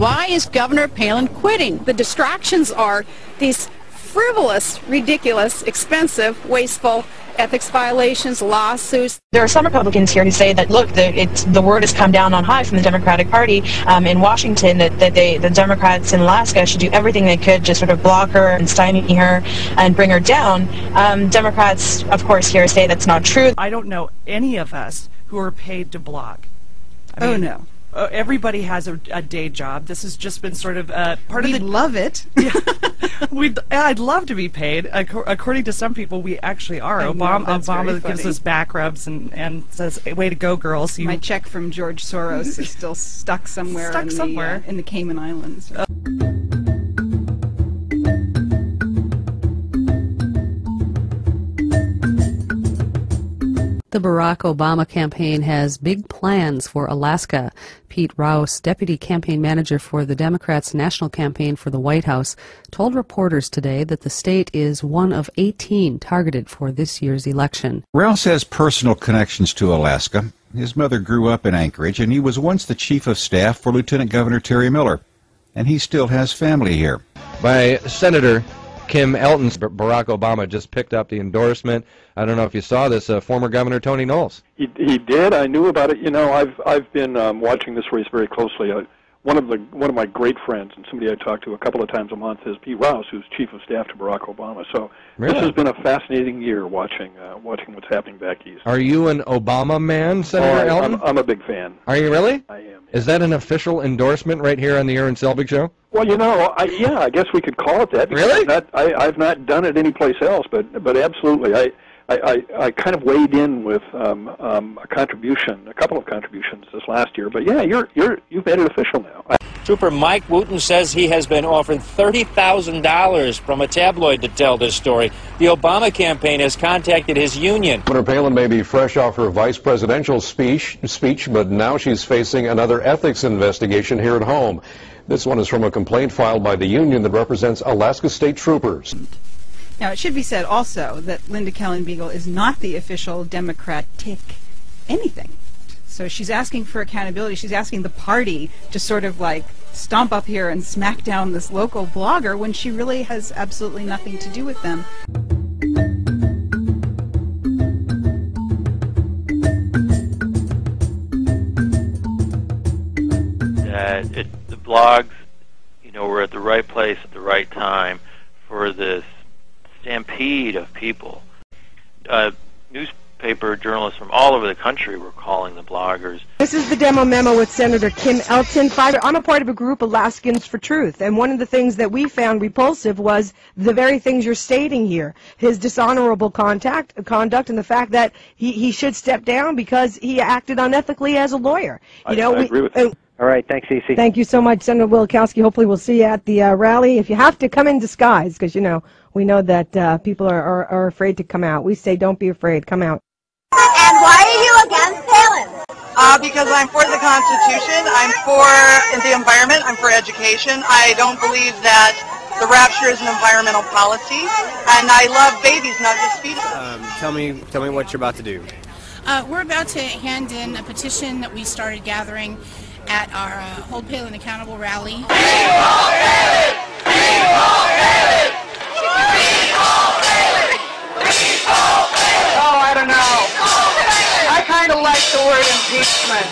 Why is Governor Palin quitting? The distractions are these frivolous, ridiculous, expensive, wasteful ethics violations, lawsuits. There are some Republicans here who say that, look, the word has come down on high from the Democratic Party in Washington that the Democrats in Alaska should do everything they could to sort of block her and stymie her and bring her down. Democrats, of course, here say that's not true. I don't know any of us who are paid to blog. I mean, no. Everybody has a day job. This has just been sort of part of the... We love it. Yeah, I'd love to be paid. According to some people, we actually are. Obama gives us back rubs and says, way to go, girls. My check from George Soros is still stuck somewhere, in the Cayman Islands. The Barack Obama campaign has big plans for Alaska. Pete Rouse, deputy campaign manager for the Democrats' national campaign for the White House, told reporters today that the state is one of 18 targeted for this year's election. Rouse has personal connections to Alaska. His mother grew up in Anchorage, and he was once the chief of staff for Lieutenant Governor Terry Miller. And he still has family here. By Senator Kim Elton. Barack Obama just picked up the endorsement. I don't know if you saw this, former Governor Tony Knowles. He did. I knew about it. You know, I've been watching this race very closely. One of my great friends and somebody I talk to a couple of times a month is Pete Rouse, who's chief of staff to Barack Obama. So This has been a fascinating year watching what's happening back east. Are you an Obama man, Senator Elton? I'm a big fan. Are you really? I am. Is that an official endorsement right here on the Aaron Selbig Show? Well, you know, I guess we could call it that. Really? I've not done it anyplace else, but absolutely, I kind of weighed in with a couple of contributions this last year. But yeah, you've made it official now. Trooper Mike Wooten says he has been offered $30,000 from a tabloid to tell this story. The Obama campaign has contacted his union. Governor Palin may be fresh off her vice presidential speech, but now she's facing another ethics investigation here at home. This one is from a complaint filed by the union that represents Alaska state troopers. Now, it should be said also that Linda Kellenbeagle is not the official Democratic anything. So she's asking for accountability. She's asking the party to sort of like stomp up here and smack down this local blogger when she really has absolutely nothing to do with them. The blogs, you know, were at the right place at the right time for this stampede of people. Newspaper journalists from all over the country were calling the bloggers. This is the demo memo with Senator Kim Elton. I'm a part of a group, Alaskans for Truth, and one of the things that we found repulsive was the very things you're stating here. His dishonorable conduct and the fact that he should step down because he acted unethically as a lawyer. I agree with you. All right, thanks, Cece. Thank you so much, Senator Wielkowski. Hopefully we'll see you at the rally. If you have to, come in disguise, because, you know, we know that people are afraid to come out. We say don't be afraid, come out. And why are you against Palin? Because I'm for the Constitution, I'm for the environment, I'm for education. I don't believe that the rapture is an environmental policy, and I love babies, not just fetus. Tell me what you're about to do. We're about to hand in a petition that we started gathering at our Hold Palin Accountable rally. Oh, I don't know. I kind of like the word impeachment.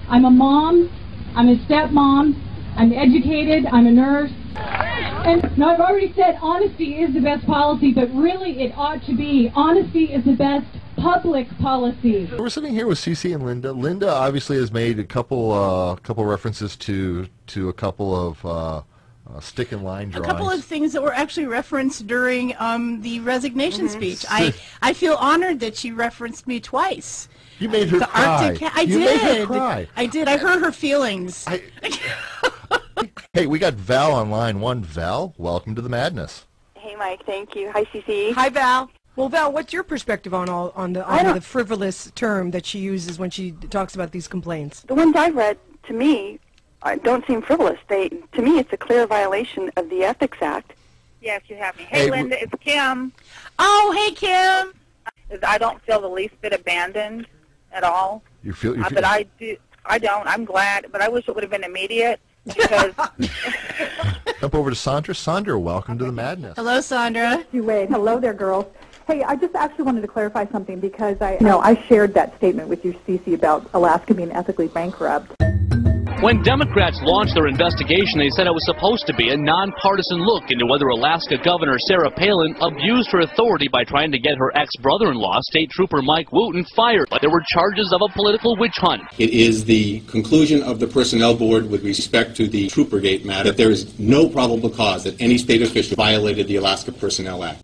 I'm a mom, I'm a stepmom, I'm educated, I'm a nurse. And no, I've already said honesty is the best policy, but really it ought to be honesty is the best public policy. We're sitting here with Cece and Linda. Linda obviously has made a couple references to a couple of stick and line drawings. A couple of things that were actually referenced during the resignation speech. I feel honored that she referenced me twice. You made her cry. I did. Made her cry. I did. I hurt her feelings. Hey, we got Val on line one. Val, welcome to the madness. Hey, Mike. Thank you. Hi, Cece. Hi, Val. Well, Val, what's your perspective on the frivolous term that she uses when she talks about these complaints? The ones I've read, to me, don't seem frivolous. To me, it's a clear violation of the Ethics Act. Yes, you have me. Hey, Linda, it's Kim. Oh, hey, Kim. I don't feel the least bit abandoned at all. You feel but I do. I don't. I'm glad, but I wish it would have been immediate because. Jump over to Sandra. Sandra, welcome to the madness. Hello, Sandra. You Wade. Hello there, girls. Hey, I just actually wanted to clarify something because I shared that statement with you, Cece, about Alaska being ethically bankrupt. When Democrats launched their investigation, they said it was supposed to be a nonpartisan look into whether Alaska Governor Sarah Palin abused her authority by trying to get her ex-brother-in-law, State Trooper Mike Wooten, fired. But there were charges of a political witch hunt. It is the conclusion of the Personnel Board with respect to the Troopergate matter that there is no probable cause that any state official violated the Alaska Personnel Act.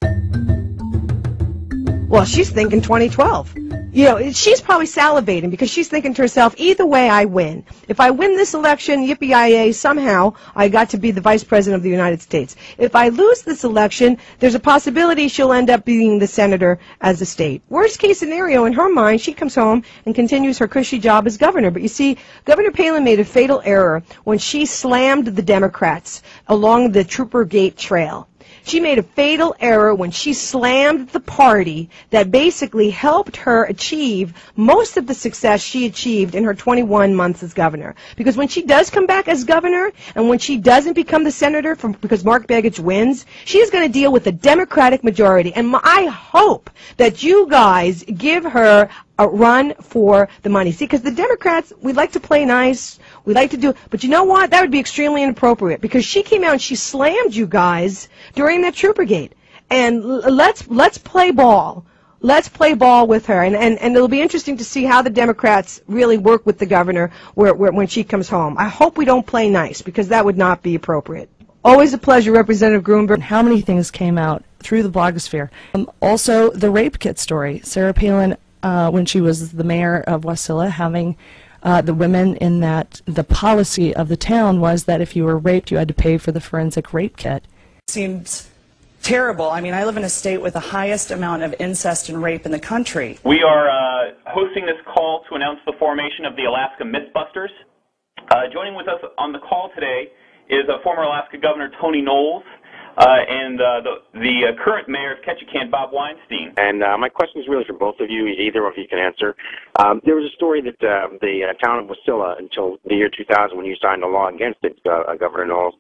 Well, she's thinking 2012. You know, she's probably salivating because she's thinking to herself, either way I win. If I win this election, yippee-yi-yay, somehow I got to be the Vice President of the United States. If I lose this election, there's a possibility she'll end up being the senator as a state. Worst case scenario, in her mind, she comes home and continues her cushy job as governor. But you see, Governor Palin made a fatal error when she slammed the Democrats along the Troopergate trail. She made a fatal error when she slammed the party that basically helped her achieve most of the success she achieved in her 21 months as governor. Because when she does come back as governor, and when she doesn't become the senator because Mark Begich wins, she's going to deal with a Democratic majority. And I hope that you guys give her a run for the money. See, because the Democrats, we like to play nice, we like to do, but you know what? That would be extremely inappropriate because she came out and she slammed you guys during that Troopergate. And let's play ball. Let's play ball with her. And it'll be interesting to see how the Democrats really work with the governor when she comes home. I hope we don't play nice because that would not be appropriate. Always a pleasure, Representative Gruenberg. How many things came out through the blogosphere? Also, the rape kit story. Sarah Palin, when she was the mayor of Wasilla, having the women in that, the policy of the town was that if you were raped, you had to pay for the forensic rape kit. Seems terrible. I mean, I live in a state with the highest amount of incest and rape in the country. We are hosting this call to announce the formation of the Alaska Mythbusters. Joining with us on the call today is former Alaska Governor Tony Knowles and the current mayor of Ketchikan, Bob Weinstein. And my question is really for both of you, either of you can answer. There was a story that the town of Wasilla, until the year 2000 when you signed a law against it, Governor Knowles,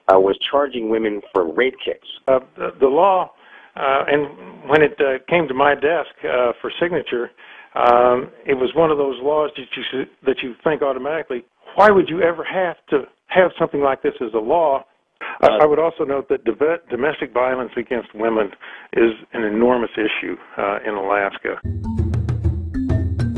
was charging women for rape kits. The law, and when it came to my desk for signature, it was one of those laws that you think automatically, why would you ever have to have something like this as a law? I would also note that domestic violence against women is an enormous issue in Alaska.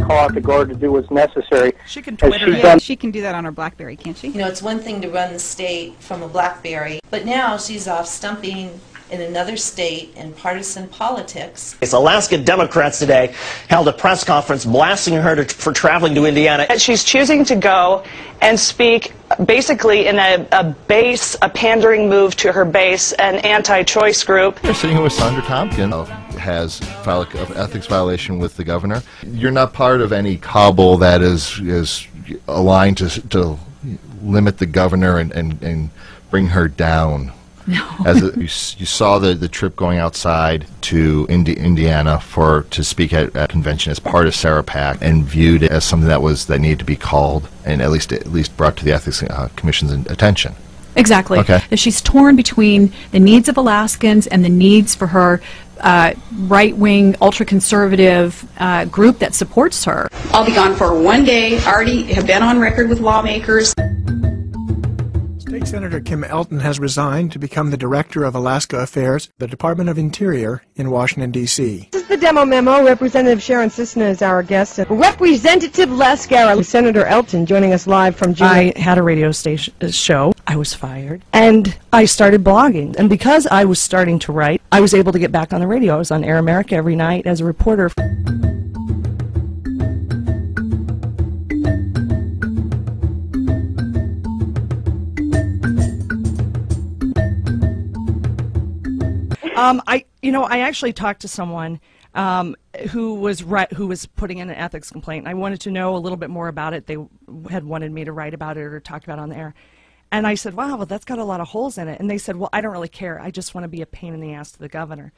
Call out the guard to do what's necessary. She can Twitter it. She can do that on her BlackBerry, can't she? You know, it's one thing to run the state from a BlackBerry, but now she's off stumping in another state in partisan politics. Alaska Democrats today held a press conference blasting her for traveling to Indiana. She's choosing to go and speak basically in a pandering move to her base, an anti-choice group. You're sitting here with Sandra Tompkins, has filed an ethics violation with the governor. You're not part of any cabal that is aligned to limit the governor and bring her down. No. You saw the trip going outside to Indiana to speak at a convention as part of Sarah PAC and viewed it as something that needed to be called and at least brought to the Ethics Commission's attention. Exactly. Okay. She's torn between the needs of Alaskans and the needs for her right-wing, ultra-conservative group that supports her. I'll be gone for one day. Already have been on record with lawmakers. State Senator Kim Elton has resigned to become the Director of Alaska Affairs, the Department of Interior in Washington, D.C. This is the demo memo. Representative Sharon Sisna is our guest. Representative Les Garrett, Senator Elton, joining us live from June. I had a radio station show. I was fired. And I started blogging. And because I was starting to write, I was able to get back on the radio. I was on Air America every night as a reporter. I actually talked to someone who was putting in an ethics complaint. I wanted to know a little bit more about it. They had wanted me to write about it or talk about it on the air. And I said, wow, well, that's got a lot of holes in it. And they said, well, I don't really care. I just want to be a pain in the ass to the governor.